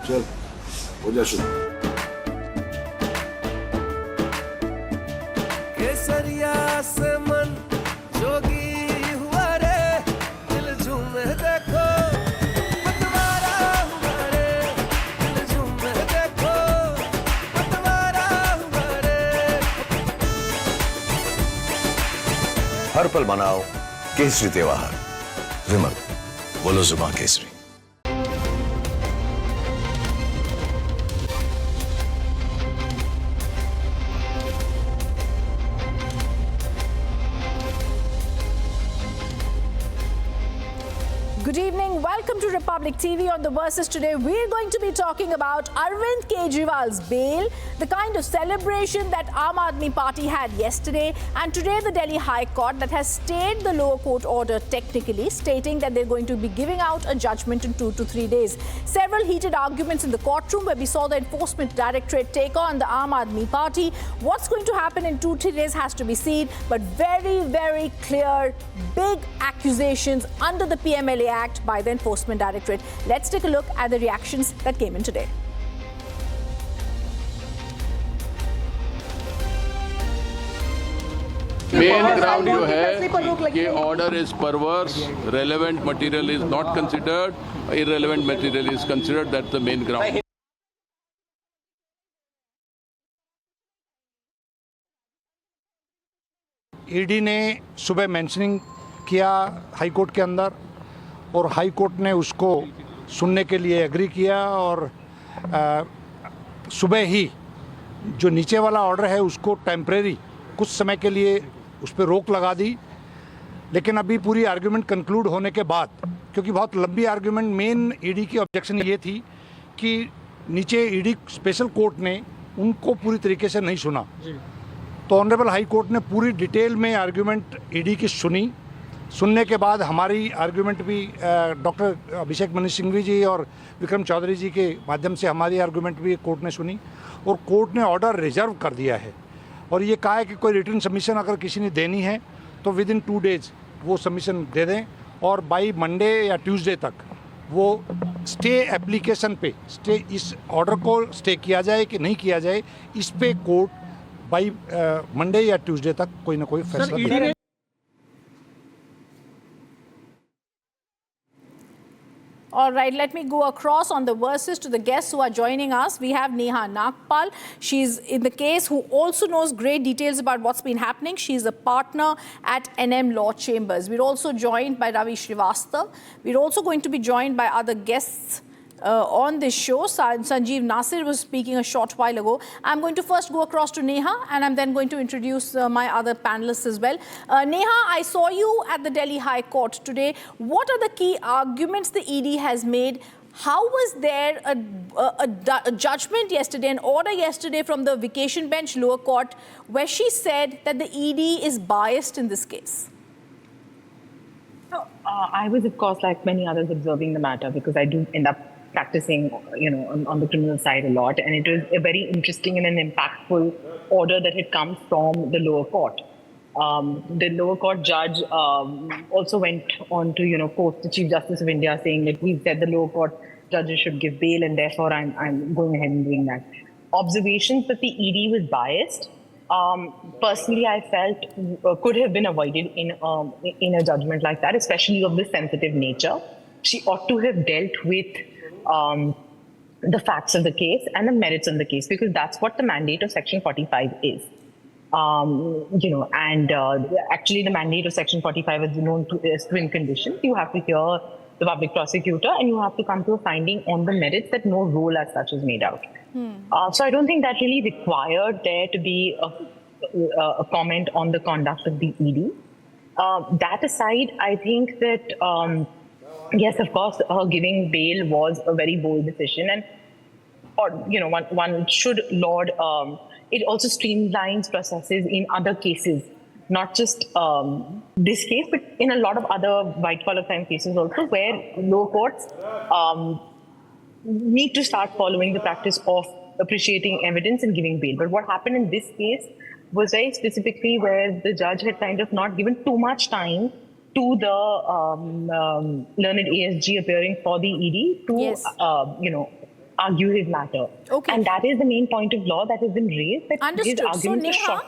चल हो जा शुरू। केसरिया से मन जोगी हुआ रे, दिल झूमे देखो पतवारा हुआ रे, दिल झूमे देखो पतवारा हुआ रे। हर पल मनाओ केसरी त्योहार। विमल, बोलो जुबान Kesari. Good evening. Welcome to Republic TV. On the Versus today, we're going to be talking about Arvind Kejriwal's bail, the kind of celebration that Aam Aadmi Party had yesterday, and today the Delhi High Court that has stayed the lower court order technically, stating that they're going to be giving out a judgment in 2 to 3 days. Several heated arguments in the courtroom where we saw the Enforcement Directorate take on the Aam Aadmi Party. What's going to happen in 2 to 3 days has to be seen, but very, very clear, big accusations under the PMLA Act by the Enforcement Directorate. Let's take a look at the reactions that came in today. Main ground जो है कि order is परवर्स, relevant material is not considered, irrelevant material is considered, that the main ground. ED ने सुबह mentioning किया high court के अंदर, और high court ने उसको सुनने के लिए एग्री किया, और सुबह ही जो नीचे वाला ऑर्डर है उसको टेम्परेरी कुछ समय के लिए उस पर रोक लगा दी। लेकिन अभी पूरी आर्ग्यूमेंट कंक्लूड होने के बाद, क्योंकि बहुत लंबी आर्ग्यूमेंट, मेन ईडी की ऑब्जेक्शन ये थी कि नीचे ईडी स्पेशल कोर्ट ने उनको पूरी तरीके से नहीं सुना। तो ऑनरेबल हाई कोर्ट ने पूरी डिटेल में आर्ग्यूमेंट ईडी की सुनने के बाद हमारी आर्ग्यूमेंट भी डॉक्टर अभिषेक मनु सिंघवी जी और विक्रम चौधरी जी के माध्यम से हमारी आर्ग्यूमेंट भी कोर्ट ने सुनी, और कोर्ट ने ऑर्डर रिजर्व कर दिया है, और ये कहा है कि कोई रिटर्न सबमिशन अगर किसी ने देनी है तो विद इन 2 डेज वो सबमिशन दे दें, और बाई मंडे या ट्यूसडे तक वो स्टे एप्लीकेशन पे इस ऑर्डर को स्टे किया जाए कि नहीं किया जाए, इस पे कोर्ट बाई मंडे या ट्यूसडे तक कोई ना कोई फैसला दे। All right, let me go across on the Versus to the guests who are joining us. We have Neha Nagpal. She's in the case, who also knows great details about what's been happening. She's a partner at NM Law Chambers. We're also joined by Ravi Srivastav. We're also going to be joined by other guests on this show. Sanjeev Nasir was speaking a short while ago. I'm going to first go across to Neha, and I'm then going to introduce my other panelists as well. Neha, I saw you at the Delhi High Court today. What are the key arguments the ED has made? How was there a judgment yesterday, an order yesterday from the vacation bench lower court, where she said that the ED is biased in this case? I was, of course, like many others, observing the matter, because I do end up practicing, on the criminal side a lot, and it was a very interesting and an impactful order that had come from the lower court. The lower court judge also went on to, quote the Chief Justice of India, saying that he said the lower court judges should give bail, and therefore I'm going ahead and doing that. Observations that the ED was biased, personally, I felt could have been avoided in a judgment like that, especially of this sensitive nature. She ought to have dealt with the facts of the case and the merits of the case, because that's what the mandate of Section 45 is. Actually the mandate of Section 45 is known as twin conditions. You have to hear the public prosecutor, and you have to come to a finding on the merits that no rule as such is made out. So I don't think that really required there to be a comment on the conduct of the ED. That aside, I think that yes, of course, her giving bail was a very bold decision, and one should laud. It also streamlines processes in other cases, not just this case, but in a lot of other white-collar crime cases also, where lower courts need to start following the practice of appreciating evidence and giving bail. But what happened in this case was very specifically where the judge had kind of not given too much time to the learned ASG appearing for the ED to, argue his matter. Okay. And that is the main point of law that has been raised. That his Understood. So, arguments are Neha, short.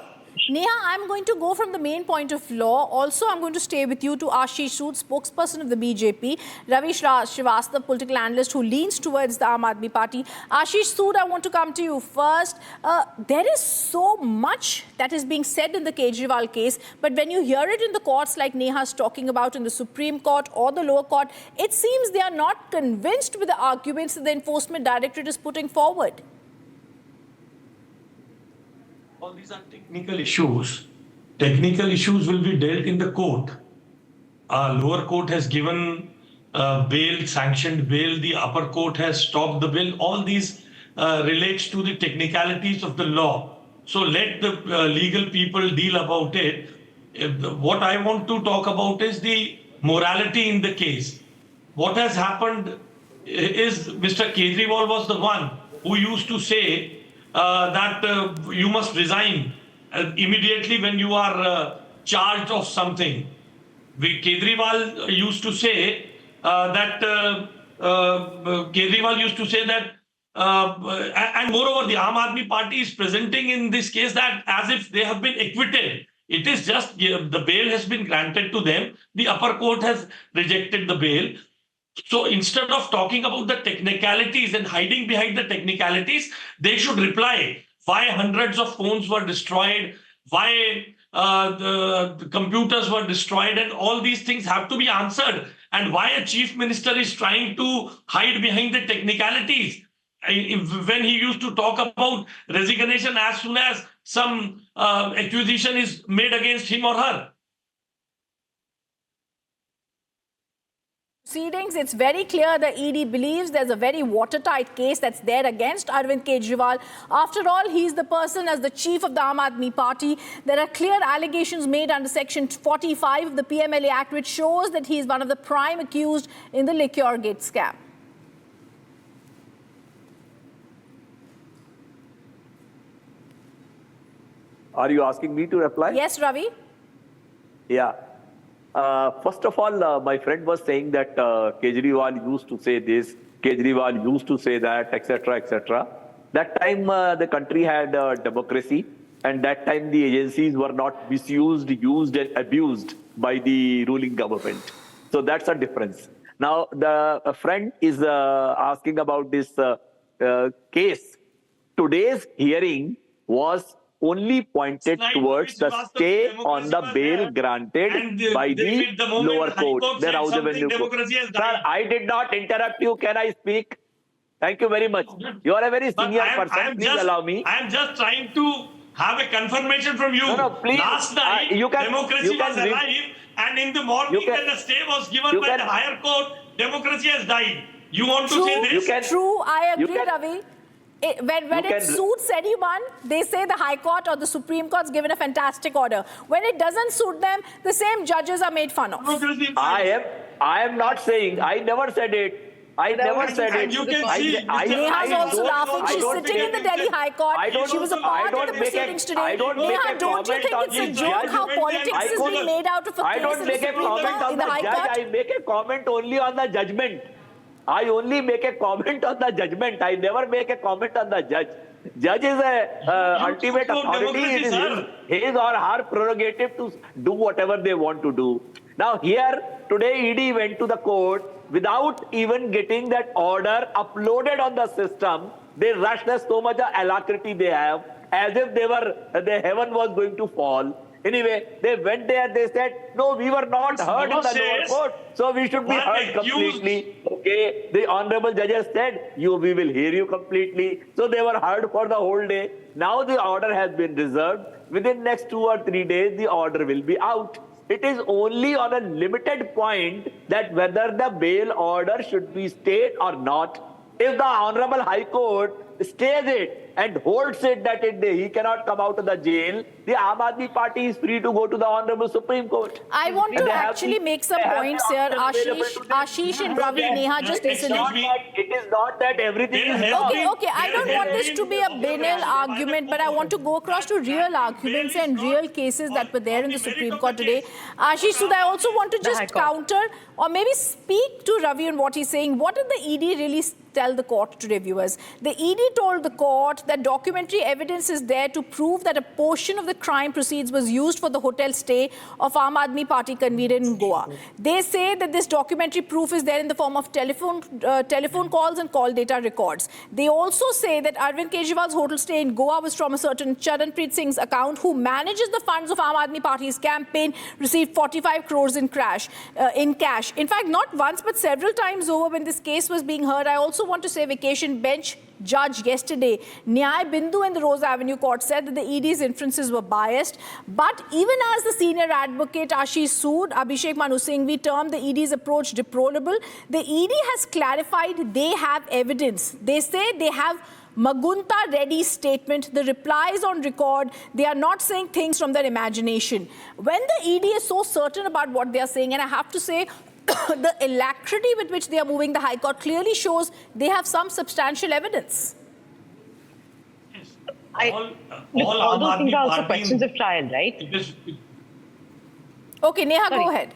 Neha, I'm going to go from the main point of law. Also, I'm going to stay with you to Ashish Sood, spokesperson of the BJP, Ravi Srivastava, political analyst who leans towards the Aam Aadmi Party. Ashish Sood, I want to come to you first. There is so much that is being said in the Kejriwal case, but when you hear it in the courts like Neha's talking about in the Supreme Court or the lower court, it seems they are not convinced with the arguments that the Enforcement Directorate is putting forward. All these are technical issues. Technical issues will be dealt in the court. Lower court has given bail, sanctioned bail. The upper court has stopped the bail. All these relates to the technicalities of the law. So let the legal people deal about it. What I want to talk about is the morality in the case. What has happened is Mr. Kejriwal was the one who used to say that you must resign immediately when you are charged of something. Kejriwal used to say that and moreover, the Aam Aadmi Party is presenting in this case that as if they have been acquitted. It is just the bail has been granted to them. The upper court has rejected the bail. So instead of talking about the technicalities and hiding behind the technicalities, they should reply why hundreds of phones were destroyed, why the computers were destroyed, and all these things have to be answered, and why a chief minister is trying to hide behind the technicalities. When he used to talk about resignation as soon as some accusation is made against him or her. Proceedings, it's very clear the ED believes there's a very watertight case that's there against Arvind Kejriwal. After all, he's the person as the chief of the Aam Aadmi Party. There are clear allegations made under Section 45 of the PMLA Act, which shows that he is one of the prime accused in the Liquor Gate scam. Are you asking me to reply? Yes, Ravi? Yeah. First of all, my friend was saying that Kejriwal used to say this, Kejriwal used to say that, etc., etc. That time the country had democracy, and that time the agencies were not misused, used, and abused by the ruling government. So that's a difference. Now, the friend is asking about this case. Today's hearing was only pointed towards the stay on the bail granted by the lower court, the Rouse Avenue Court. Sir, I did not interrupt you. Can I speak? Thank you very much. You are a very senior person. Please allow me. I am just trying to have a confirmation from you. No, please. Last night, democracy was alive, and in the morning, when the stay was given by the higher court, democracy has died. You want to say this? True, I agree, Ravi. When it suits anyone, they say the High Court or the Supreme Court's given a fantastic order. When it doesn't suit them, the same judges are made fun of. I am not saying, I never said it. I never said it. You can see. Neha's also laughing. She's sitting in the Delhi High Court. She was a part of the proceedings today. Neha, don't you think it's a joke how politics is being made out of a case in the Supreme Court, in the High Court? I make a comment only on the judgment. I only make a comment on the judgment. I never make a comment on the judge. Judge is a ultimate authority. It is his or her prerogative to do whatever they want to do. Now here, today ED went to the court without even getting that order uploaded on the system. They rushed. There's so much alacrity they have, as if the heaven was going to fall. Anyway, they went there, they said, no, we were not heard in the lower court, so we should be heard completely. Okay, the honorable judges said, we will hear you completely. So they were heard for the whole day. Now the order has been reserved. Within next 2 or 3 days, the order will be out. It is only on a limited point that whether the bail order should be stayed or not. If the Honorable High Court stays it and holds it that he cannot come out of the jail, the Aam Aadmi Party is free to go to the Honorable Supreme Court. I want to actually make some points here. Ashish and Ravi, Neha, just listen. It is not that everything is wrong. Okay. I don't want this to be a banal argument, but I want to go across to real arguments and real cases that were there in the Supreme Court today. Ashish, Sud, I also want to just counter or maybe speak to Ravi on what he's saying. What did the ED really tell the court today, viewers? The ED told the court that documentary evidence is there to prove that a portion of the crime proceeds was used for the hotel stay of Aam Aadmi Party convener in Goa. They say that this documentary proof is there in the form of telephone calls and call data records. They also say that Arvind Kejriwal's hotel stay in Goa was from a certain Charanpreet Singh's account, who manages the funds of Aam Aadmi Party's campaign, received 45 crores in cash. In fact, not once but several times over when this case was being heard. I also want to say vacation bench judge yesterday, Nyay Bindu in the Rose Avenue court said that the ED's inferences were biased. But even as the senior advocate Ashish Sood, Abhishek Manu Singhvi termed the ED's approach deplorable, the ED has clarified they have evidence. They say they have Magunta Reddy's statement, the replies on record. They are not saying things from their imagination. When the ED is so certain about what they are saying, and I have to say, the alacrity with which they are moving the High Court clearly shows they have some substantial evidence. All those things are also questions of trial, right? Okay, Neha, go ahead.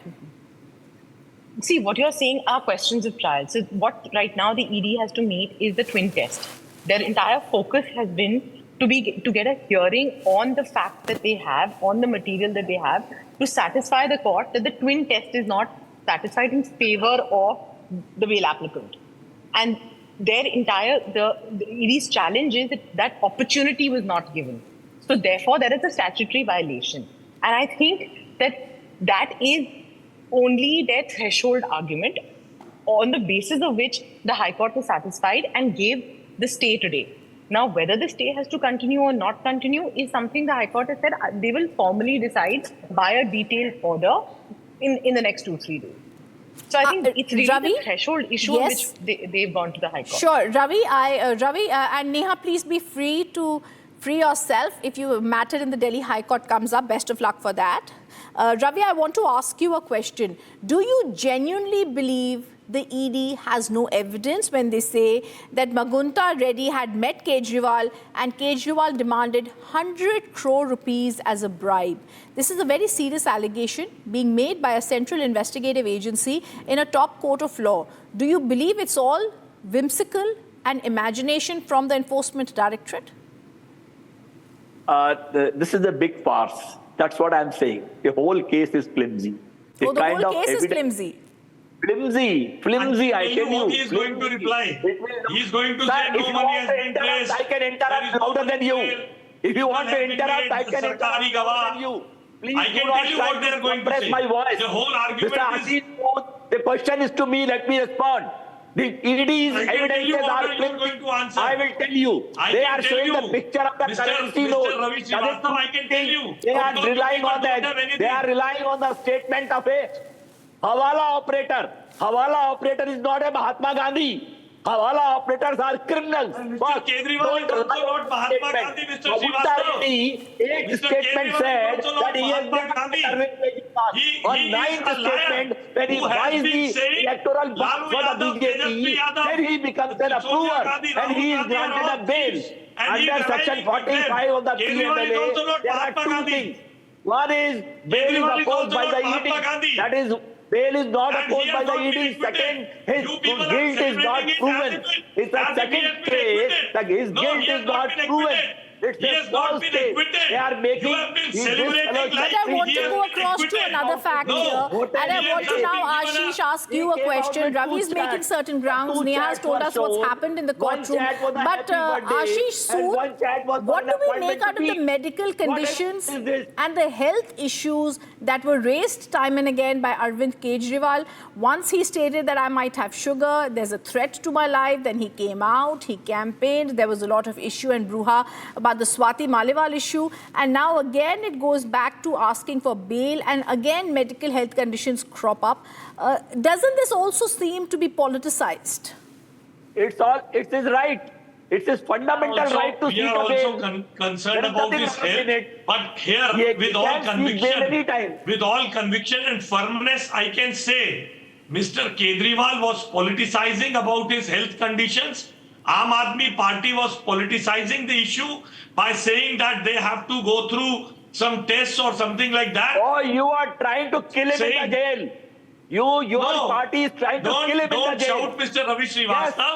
See, what you're saying are questions of trial. So what right now the ED has to meet is the twin test. Their entire focus has been to get a hearing on the fact that they have, on the material that they have, to satisfy the court that the twin test is not satisfied in favor of the bail applicant. And their the ED's challenge is that opportunity was not given. So therefore, there is a statutory violation. And I think that is only their threshold argument on the basis of which the High Court was satisfied and gave the stay today. Now, whether the stay has to continue or not continue is something the High Court has said they will formally decide by a detailed order in the next 2-3 days. So I think it's really Ravi? the threshold issue which they've gone to the High Court. Sure. Ravi, and Neha, please be free to free yourself if your matter in the Delhi High Court comes up. Best of luck for that. Ravi, I want to ask you a question. Do you genuinely believe the ED has no evidence when they say that Magunta Reddy had met Kejriwal and Kejriwal demanded 100 crore rupees as a bribe? This is a very serious allegation being made by a central investigative agency in a top court of law. Do you believe it's all whimsical and imagination from the Enforcement Directorate? This is a big farce. That's what I'm saying. The whole case is flimsy. The whole case is flimsy. Flimsy, I tell you. He is going to reply. He is going to Sir, say no money has been placed. I can interrupt louder than you. If you want to interrupt, I can interrupt louder than you. Please I can tell you what they are going to say. My voice. The whole argument is... The question is to me, let me respond. The ED's evidences are flimsy. I will tell you. They are showing the picture of the currency note. I can tell you. They are relying on that. They are relying on the statement of a Hawala operator. Hawala operator is not a Mahatma Gandhi. Hawala operators are criminals. Mr. Kejriwal is also not Mahatma Gandhi, Mr. Srivastava. Eighth statement said that he has on ninth statement, when he buys the electoral box for the BJP, then he becomes an approver and he is granted a bail. Under section 45 of the PMLA, there are two things. One is bail is opposed by the ED. That is, bail is not opposed by the ED. Second, his guilt is not proven. It's a second case that his guilt is not proven. It's a false case. They are making... But I want to go across to another fact here. And I want to now, Ashish, ask you a question. Ravi is making certain grounds. Neha has told us what's happened in the courtroom. But Ashish Sood, what do we make out of the medical conditions and the health issues that were raised time and again by Arvind Kejriwal? Once he stated that I might have sugar, there's a threat to my life. Then he came out, he campaigned. There was a lot of issue and brouhaha about the Swati Maliwal issue, and now again it goes back to asking for bail, and again medical health conditions crop up. Doesn't this also seem to be politicized? It is right. It's his fundamental right to We seek are a also bail. concerned There is about nothing his wrong in health. it. But here, He with all can seek bail anytime. with all conviction and firmness, I can say, Mr. Kejriwal was politicizing about his health conditions. Aam Aadmi Party was politicizing the issue by saying that they have to go through some tests or something like that. Oh, you are trying to kill him in Saying- the jail. Your No. party is trying to kill him in the Don't jail. shout, Mr. Ravi Srivastava.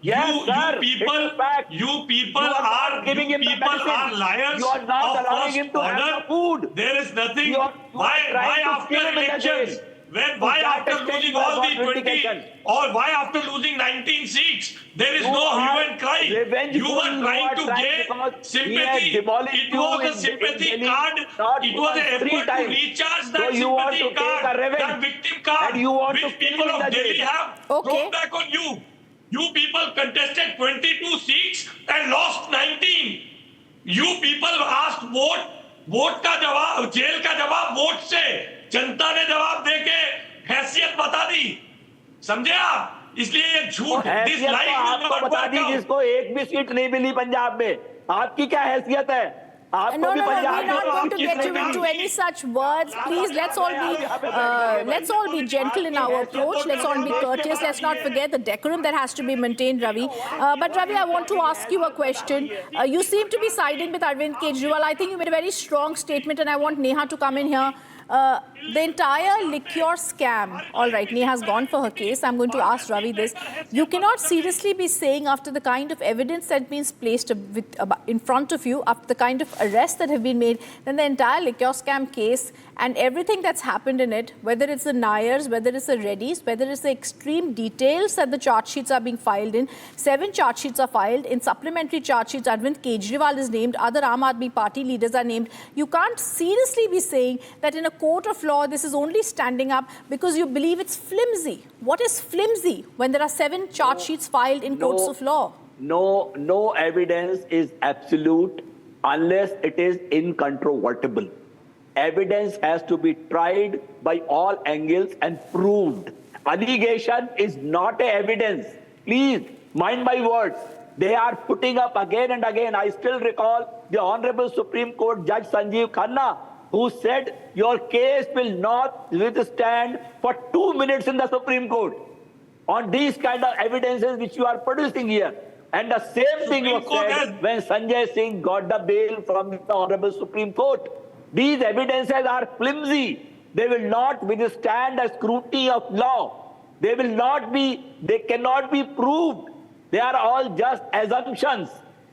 Yes, you sir. people, It's a fact. you people You are not are giving him the medicine. liars. You are not of allowing first him to have order. the food. There is nothing. You are Why trying to after kill him in the elections? jail. Why To that after extent losing you have all the got 20 vindication. or why after losing 19 seats there is You no hue are and cry? revengeful. You were You trying are to trying gain because he has sympathy. demolished It you was a in sympathy Delhi, card. not It was an once, 3 effort to times. recharge So that you want sympathy to take card, a revenge. that victim card, And you want to which kill people him in of the Delhi jail. have Okay. thrown back on you. You people contested 22 seats and lost 19. You people asked vote का जवाब, jail का जवाब vote से, जनता ने जवाब देके हैसियत बता दी, समझे आप? इसलिए ये झूठ, दिस हैसियत लाई तो will आपको not बता work दी out. जिसको एक भी सीट नहीं मिली पंजाब में। आपकी क्या हैसियत है? आपको No, भी no, no, पंजाब we're में not going to आपकी get you सरकार into की- any such words. Please, let's all be gentle in our approach. Let's all be courteous. Let's not forget the decorum that has to be maintained, Ravi. But Ravi, I want to ask you a question. You seem to be siding with Arvind Kejriwal. I think you made a very strong statement, and I want Neha to come in here. The entire liquor scam, all right, Neha has gone for her case. I'm going to ask Ravi this. You cannot seriously be saying after the kind of evidence that's been placed in front of you, after the kind of arrests that have been made, then the entire liquor scam case and everything that's happened in it, whether it's the Nayars, whether it's the Reddys, whether it's the extreme details that the charge sheets are being filed in. 7 charge sheets are filed. In supplementary charge sheets, Arvind Kejriwal is named, other Aam Aadmi Party leaders are named. You can't seriously be saying that in a court of law, this is only standing up because you believe it's flimsy. What is flimsy when there are 7 charge sheets filed in courts of law? No evidence is absolute unless it is incontrovertible. Evidence has to be tried by all angles and proved. Allegation is not a evidence. Please mind my words. They are putting up again and again. I still recall the Honorable Supreme Court Judge Sanjeev Khanna, who said your case will not withstand for 2 minutes in the Supreme Court on these kind of evidences which you are producing here. And the same thing was said when Sanjay Singh got the bail from the Honorable Supreme Court. These evidences are flimsy. They will not withstand the scrutiny of law. They cannot be proved. They are all just assumptions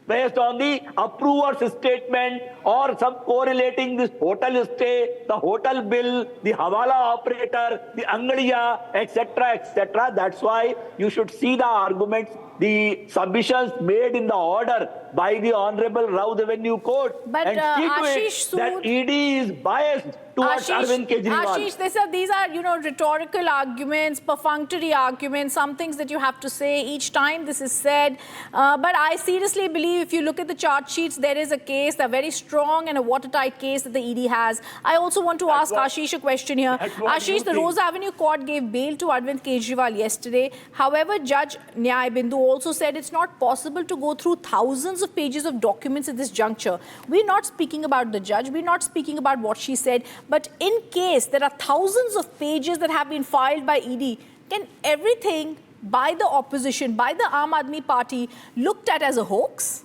based on the approver's statement or some correlating this hotel stay, the hotel bill, the Hawala operator, the Angadiya, etc., etc. That's why you should see the arguments, the submissions made in the order by the Honorable Rao Avenue Court But, and see to Ashish it that Sood- ED is biased towards Arvind Kejriwal. Ashish, these are rhetorical arguments, perfunctory arguments, some things that you have to say each time this is said. But I seriously believe if you look at the charge sheets, there is a case, a very strong and a watertight case that the ED has. I also want to ask Ashish a question here. Ashish, the Rose Avenue Court gave bail to Arvind Kejriwal yesterday. However, Judge Nyay Bindu also said it's not possible to go through thousands of pages of documents at this juncture. We're not speaking about the judge. We're not speaking about what she said. But in case there are thousands of pages that have been filed by ED, can everything by the opposition, by the Aam Aadmi Party, looked at as a hoax?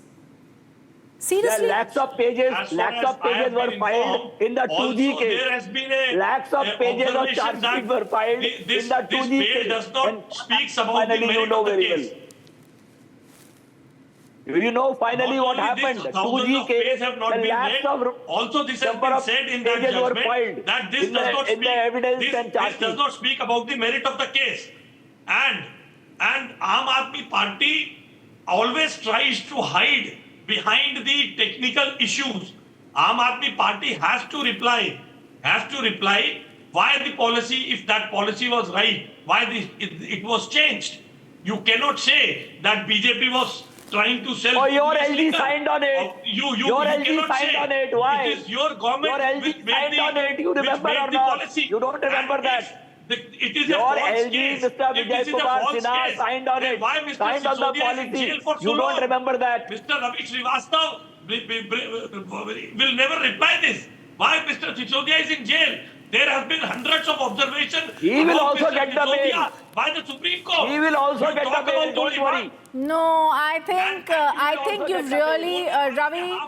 Seriously? Lakhs of pages were filed in the 2G case. There has been a Lakhs of pages of charge sheets were filed this in the 2G bail case. does not And speaks about the finally, merit of the very case. well. You know finally Not what only happened? this, The thousands 2G of case, pages have not the been lakhs made. of Also, this has number been of said in that pages were judgment filed that this in does the- not in the speak. evidence and charge This does sheet. not speak about the merit of the case. And Aam Aadmi Party always tries to hide behind the technical issues. Aam Aadmi Party has to reply why the policy, if that policy was right, why it was changed. You cannot say that BJP was trying to sell. Oh, your this LG liquor. signed on it. You Your LG cannot signed say. on it. Why? It is your government Your LG which made signed the, on it. You which remember made or the not? policy. You don't remember And that. It is Your a false LG, case. Mr. If Vijay this is a Kumar false Sinha case, signed on then it. why Mr. Signed on the Sisodia is in policy. jail for so You don't long? remember that. Mr. Ravi Srivastava will never reply this. Why Mr. Sisodia is in jail? There have been hundreds of observations. He will about also Mr. get the Sisodia bail. by the Supreme Court. He will also You get the talk bail, about don't only worry. one. No, I think you've really, Ravi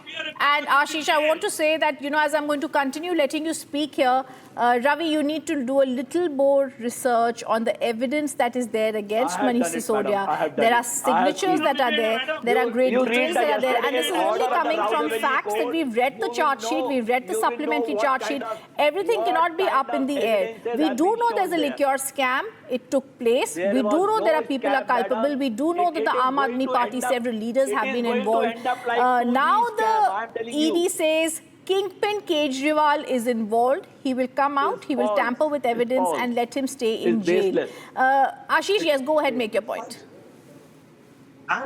and Ashish, I want to say that, you know, as I'm going to continue letting you speak here, Ravi, you need to do a little more research on the evidence that is there against I have Manish done it, Sisodia. madam. I have done There it. are signatures that are there. There are great You read details the that are there. And this is yesterday's only order of coming the from Rao facts that Code. we've read the You charge will sheet, know- we've read the you will supplementary know charge what sheet. kind of- Everything what cannot be kind up in of the air. evidences We have do been know shown there's a there. liquor scam. It took place. There We do was know no there are people are scam, culpable. madam. We do know that It the is Aam going Aadmi to Party, end up- several leaders it have is been going to involved. end up like 2G Now scam, I am the telling ED you. says Kingpin Kejriwal is involved. He will come out, he will false. tamper with It's evidence false. and let him stay in It's jail. baseless. Ashish, yes, go ahead, make your point. And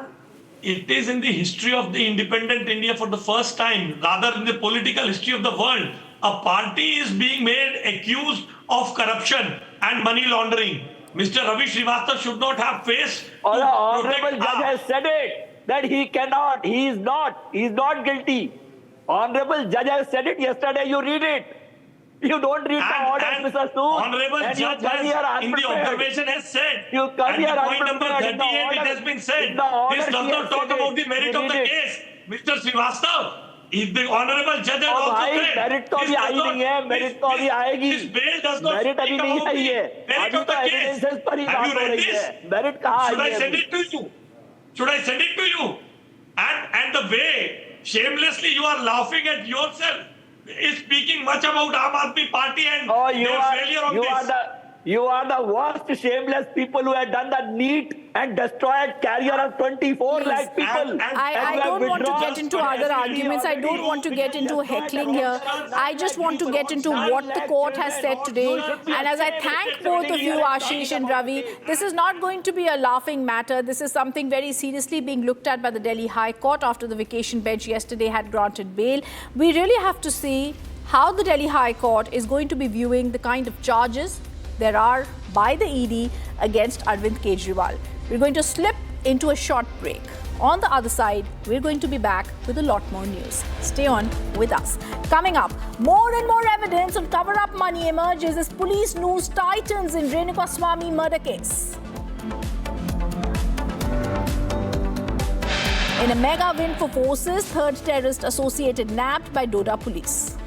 it is in the history of the independent India for the first time, rather in the political history of the world, a party is being made accused of corruption and money laundering. Mr. Ravi Srivastava should not have faced The to honorable protect judge has said it, that he cannot, he is not guilty. Honorable judge has said it yesterday, you read it. You don't read the orders, Mr. Sood. Honorable And you judge come here has, in the unprepared. observation has said, You come at here the point number unprepared. In the 38 it order- has been said, in the order this does he not has talk said about it. the merit You of the read it. case. Mr. Srivastava, if the honorable judge has Oh also भाई, said, merit तो this अभी does I not- नहीं है, merit तो अभी आएगी. this bail does not Merit speak अभी नहीं about आई the है. merit अभी of the तो case. evidences पर ही Have बात you हो read रही this? है. Merit कहाँ Should आई I है send अभी? it to you? Should I send it to you? And the way shamelessly you are laughing at yourself is speaking much about Aam Aadmi Party and Oh, their failure on this. you are the worst shameless people who have done the neat and destroyed career of 24 lakh people. And I you have don't want to withdrawn get into for other SLD arguments. I don't want to get into heckling here. I just want to get into what the court has said today. And as I thank both of you, Ashish and Ravi, this is not going to be a laughing matter. This is something very seriously being looked at by the Delhi High Court after the vacation bench yesterday had granted bail. We really have to see how the Delhi High Court is going to be viewing the kind of charges there are by the ED against Arvind Kejriwal. We're going to slip into a short break. On the other side, we're going to be back with a lot more news. Stay on with us. Coming up, more and more evidence of cover-up money emerges as police news tightens in Renuka-Swamy murder case. In a mega win for forces, third terrorist associated nabbed by Doda police.